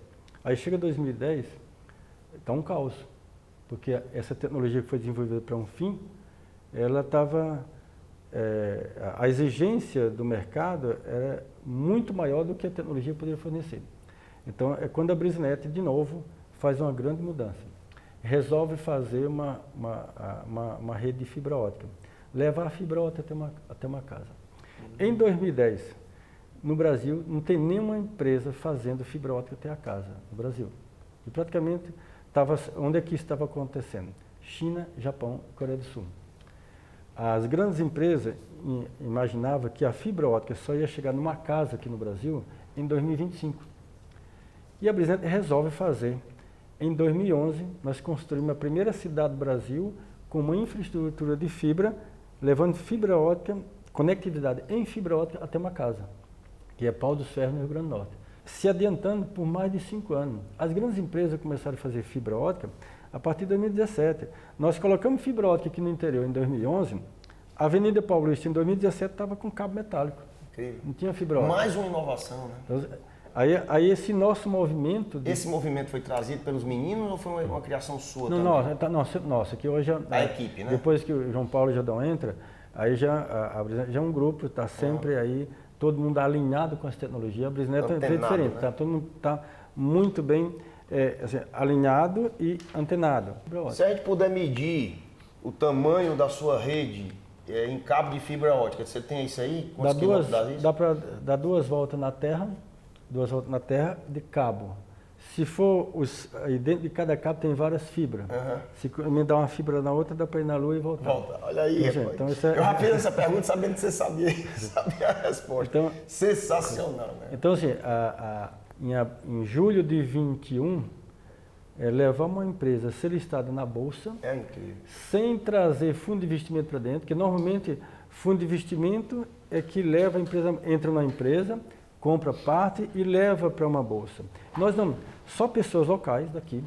Aí chega 2010, está um caos, porque essa tecnologia que foi desenvolvida para um fim, ela estava... a exigência do mercado era muito maior do que a tecnologia poderia fornecer. Então, é quando a Brisnet, de novo, faz uma grande mudança. Resolve fazer uma rede de fibra ótica. Levar a fibra ótica até uma casa. Em 2010, no Brasil, não tem nenhuma empresa fazendo fibra ótica até a casa, no Brasil. E praticamente, onde é que isso estava acontecendo? China, Japão, Coreia do Sul. As grandes empresas imaginavam que a fibra ótica só ia chegar numa casa aqui no Brasil em 2025. E a Brisnet resolve fazer. Em 2011, nós construímos a primeira cidade do Brasil com uma infraestrutura de fibra, levando fibra ótica, conectividade em fibra ótica até uma casa, que é Pau dos Ferros, no Rio Grande do Norte. se adiantando por mais de 5 anos. As grandes empresas começaram a fazer fibra ótica a partir de 2017. Nós colocamos fibra ótica aqui no interior em 2011, a Avenida Paulista em 2017 estava com cabo metálico. Incrível. Não tinha fibra ótica. Mais uma inovação, né? Então, aí esse nosso movimento... Esse movimento foi trazido pelos meninos ou foi uma criação sua não, também? Nossa, que hoje... A equipe, né? Depois que o João Paulo Jordão entra, aí já é um grupo, está sempre aí, todo mundo alinhado com as tecnologias. A Brisnet é bem diferente, né? todo mundo está muito bem assim, alinhado e antenado. Se a gente puder medir o tamanho da sua rede em cabo de fibra ótica, você tem isso aí? Dá para dar 2 voltas na Terra, 2 voltas na Terra de cabo. Se for, aí dentro de cada cabo tem várias fibras. Se emendar uma fibra na outra, dá para ir na Lua e voltar. Olha aí, então, eu já fiz essa pergunta sabendo que você sabia a resposta. Então, sensacional, né? Então, assim, em julho de 21, levar uma empresa a ser listada na Bolsa, é incrível, sem trazer fundo de investimento para dentro, porque normalmente fundo de investimento é que leva a empresa, entra na empresa, compra parte e leva para uma Bolsa. Nós não, só pessoas locais daqui.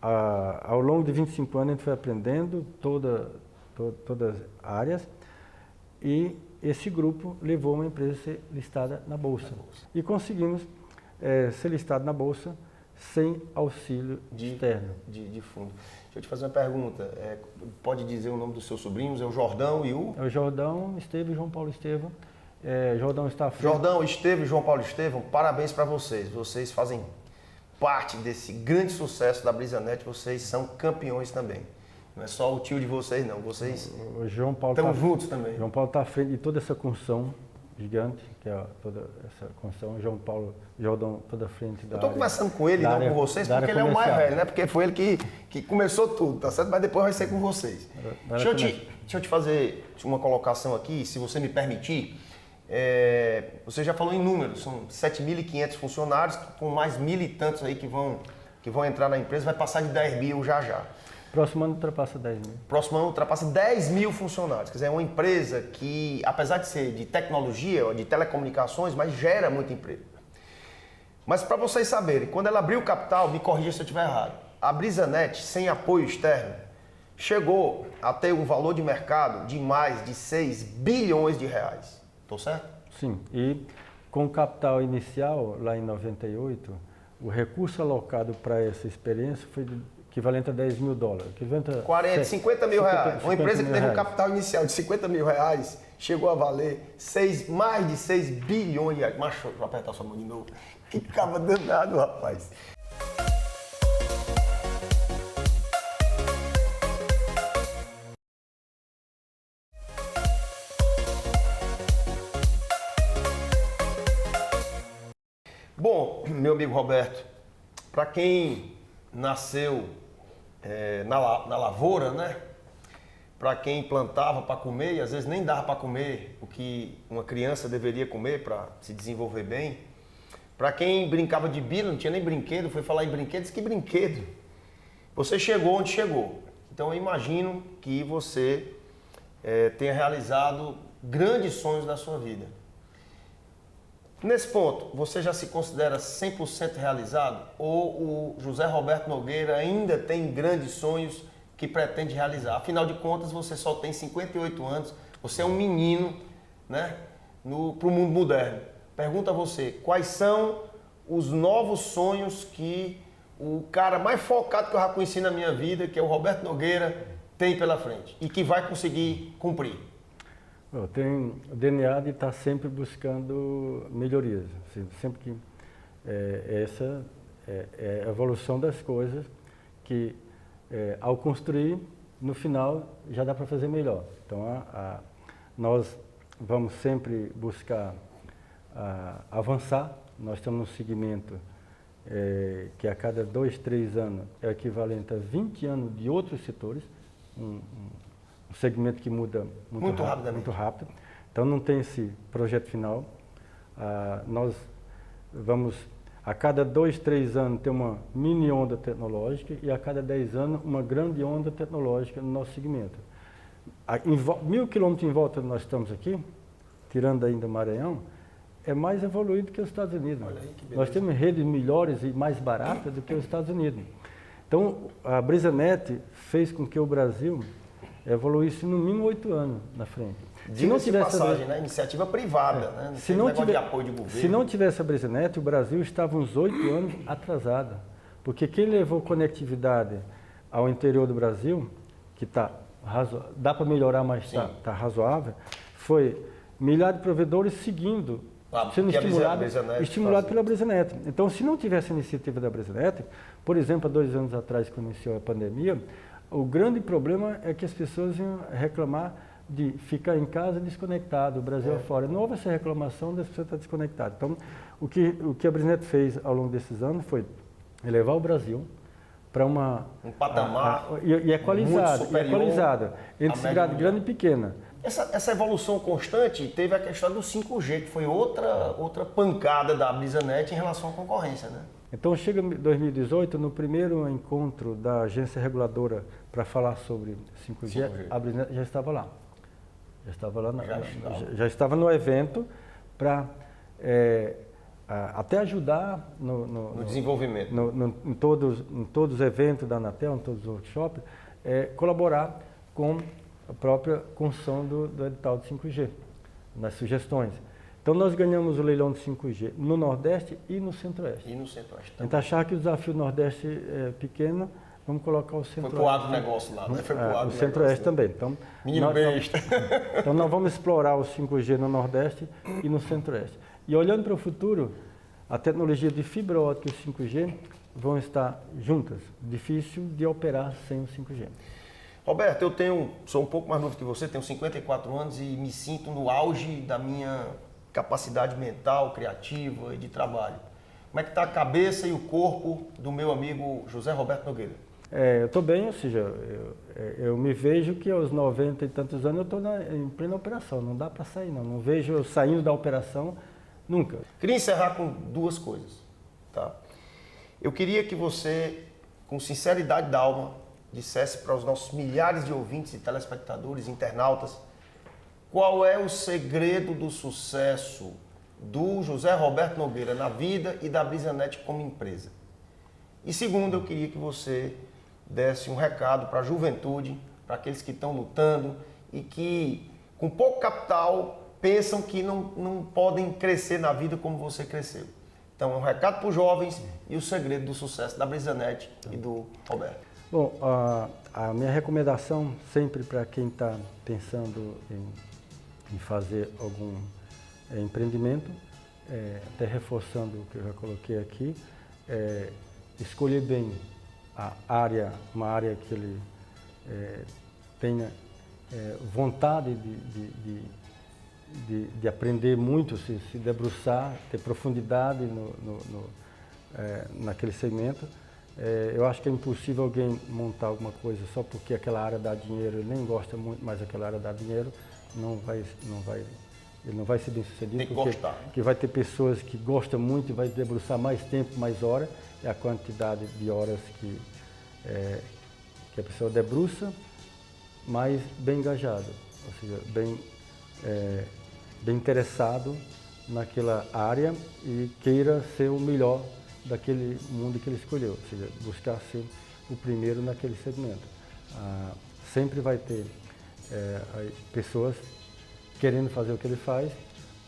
Ao longo de 25 anos a gente foi aprendendo todas as áreas e esse grupo levou uma empresa a ser listada na Bolsa. E conseguimos ser listado na Bolsa sem auxílio externo. De fundo. Deixa eu te fazer uma pergunta. Pode dizer o nome dos seus sobrinhos? É o Jordão e o... É o Jordão, Estevão e João Paulo Estevão. Jordão está à frente. Jordão, Estevão e João Paulo Estevão, parabéns para vocês. Vocês fazem parte desse grande sucesso da Brisanet. Vocês são campeões também. Não é só o tio de vocês, não. Vocês o João Paulo estão juntos também. João Paulo está à frente de toda essa construção gigante, que é toda essa construção. Jordão toda a frente da Eu estou área, conversando com ele, não com vocês, porque ele é o mais velho, né? Porque foi ele que começou tudo, tá certo? Mas depois vai ser com vocês. Deixa eu te fazer uma colocação aqui, se você me permitir. Você já falou em números, são 7.500 funcionários, com mais 1.000 e tantos aí que vão entrar na empresa, vai passar de 10 mil já. Próximo ano ultrapassa 10 mil. Próximo ano ultrapassa 10 mil funcionários. Quer dizer, é uma empresa que, apesar de ser de tecnologia, de telecomunicações, mas gera muito emprego. Mas para vocês saberem, quando ela abriu o capital, me corrija se eu estiver errado, a Brisanet, sem apoio externo, chegou a ter um valor de mercado de mais de 6 bilhões de reais. Estou certo? Sim, e com o capital inicial, lá em 98, o recurso alocado para essa experiência foi equivalente a 10 mil dólares. 50 mil reais. Uma empresa que teve um capital inicial de 50 mil reais chegou a valer mais de 6 bilhões de reais. Macho, vou apertar sua mão de novo. Que cava danado, rapaz. Bom, meu amigo Roberto, para quem nasceu na lavoura, né? Para quem plantava para comer e às vezes nem dava para comer o que uma criança deveria comer para se desenvolver bem. Para quem brincava de bila, não tinha nem brinquedo, foi falar em brinquedos, que brinquedo? Você chegou onde chegou. Então eu imagino que você tenha realizado grandes sonhos da sua vida. Nesse ponto, você já se considera 100% realizado? Ou o José Roberto Nogueira ainda tem grandes sonhos que pretende realizar? Afinal de contas, você só tem 58 anos, você é um menino, né, para o mundo moderno. Pergunto a você, quais são os novos sonhos que o cara mais focado que eu já conheci na minha vida, que é o Roberto Nogueira, tem pela frente e que vai conseguir cumprir? Eu tenho o DNA de estar sempre buscando melhorias. Sempre que essa é a evolução das coisas que, ao construir, no final já dá para fazer melhor. Então, nós vamos sempre buscar avançar. Nós estamos num segmento que a cada 2, 3 anos é equivalente a 20 anos de outros setores. Um segmento que muda muito rápido. Então não tem esse projeto final. Nós vamos, a cada 2, 3 anos, ter uma mini onda tecnológica e a cada 10 anos uma grande onda tecnológica no nosso segmento. 1.000 quilômetros em volta nós estamos aqui, tirando ainda o Maranhão, é mais evoluído que os Estados Unidos. Olha aí que beleza. Nós temos redes melhores e mais baratas do que os Estados Unidos. Então, a BrisaNet fez com que o Brasil evoluísse no mínimo 8 anos na frente. Diga-se de passagem, né? Iniciativa privada, né? Não tem negócio de apoio de governo. Se não tivesse a BrisaNet, o Brasil estava uns 8 anos atrasado. Porque quem levou conectividade ao interior do Brasil, que dá para melhorar, mas está razoável, foi milhares de provedores seguindo, sendo estimulado pela BrisaNet. Então, se não tivesse a iniciativa da BrisaNet, por exemplo, há 2 anos atrás, quando iniciou a pandemia, o grande problema é que as pessoas iam reclamar de ficar em casa desconectado, o Brasil afora. Não houve essa reclamação das pessoas estar desconectadas. Então, o que a BrisaNet fez ao longo desses anos foi elevar o Brasil para um patamar e equalizado, muito superior entre cidade grande e pequena. Essa evolução constante teve a questão do 5G, que foi outra pancada da BrisaNet em relação à concorrência, né? Então chega em 2018, no primeiro encontro da agência reguladora para falar sobre 5G, a BrisaNet já estava lá. Já estava no evento para até ajudar no desenvolvimento. Em todos os eventos da Anatel, em todos os workshops, colaborar com a própria construção do edital de 5G, nas sugestões. Então nós ganhamos o leilão de 5G no Nordeste e no Centro-Oeste. A gente achava que o desafio do Nordeste é pequeno, vamos colocar o Centro-Oeste. Foi pro agronegócio lá, né? Foi pro agronegócio. O Centro-Oeste também. Então, menino besta. Então nós vamos explorar o 5G no Nordeste e no Centro-Oeste. E olhando para o futuro, a tecnologia de fibra ótica e o 5G vão estar juntas. Difícil de operar sem o 5G. Roberto, sou um pouco mais novo que você, tenho 54 anos e me sinto no auge da minha capacidade mental, criativa e de trabalho. Como é que está a cabeça e o corpo do meu amigo José Roberto Nogueira? Eu estou bem, ou seja, eu me vejo que aos 90 e tantos anos eu estou em plena operação, não dá para sair não vejo eu saindo da operação nunca. Queria encerrar com 2 coisas, tá? Eu queria que você, com sinceridade da alma, dissesse para os nossos milhares de ouvintes e telespectadores, internautas, qual é o segredo do sucesso do José Roberto Nogueira na vida e da BrisaNet como empresa. E segundo, eu queria que você desse um recado para a juventude, para aqueles que estão lutando e que, com pouco capital, pensam que não podem crescer na vida como você cresceu. Então, é um recado para os jovens e o segredo do sucesso da BrisaNet e do Roberto. Bom, a minha recomendação sempre para quem está pensando em fazer algum empreendimento, até reforçando o que eu já coloquei aqui, escolher bem uma área que ele tenha vontade de aprender muito, se debruçar, ter profundidade naquele segmento. Eu acho que é impossível alguém montar alguma coisa só porque aquela área dá dinheiro, ele nem gosta muito, mas aquela área dá dinheiro, ele não vai ser bem sucedido. Tem que gostar. Porque vai ter pessoas que gostam muito e vai debruçar mais tempo, mais horas, é a quantidade de horas que a pessoa debruça, mas bem engajado, ou seja, bem interessado naquela área e queira ser o melhor daquele mundo que ele escolheu, ou seja, buscar ser o primeiro naquele segmento. Sempre vai ter pessoas querendo fazer o que ele faz,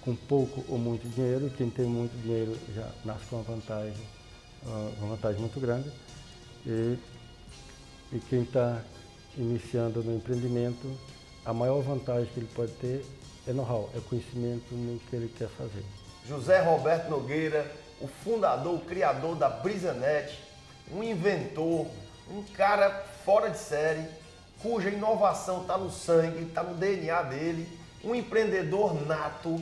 com pouco ou muito dinheiro, e quem tem muito dinheiro já nasce com uma vantagem muito grande. E quem está iniciando no empreendimento, a maior vantagem que ele pode ter é know-how, é conhecimento no que ele quer fazer. José Roberto Nogueira, o fundador, o criador da BrisaNet, um inventor, um cara fora de série, cuja inovação está no sangue, está no DNA dele, um empreendedor nato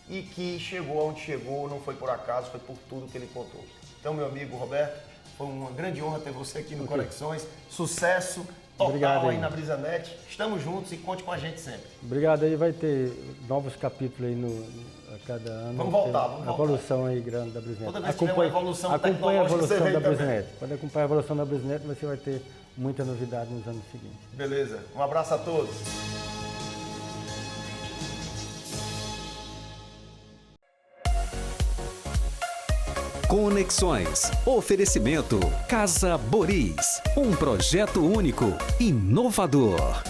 e que chegou onde chegou, não foi por acaso, foi por tudo que ele contou. Então, meu amigo Roberto, foi uma grande honra ter você aqui no Conexões. Sucesso total. Obrigado, aí na BrisaNet. Estamos juntos e conte com a gente sempre. Obrigado, aí vai ter novos capítulos aí a cada ano. Vamos voltar. A evolução aí grande da BrisaNet. Toda vez que tiver uma evolução acompanha a evolução da BrisaNet. também. Quando acompanhar a evolução da BrisaNet, você vai ter muita novidade nos anos seguintes. Beleza. Um abraço a todos. Conexões. Oferecimento Casa Boris. Um projeto único, inovador.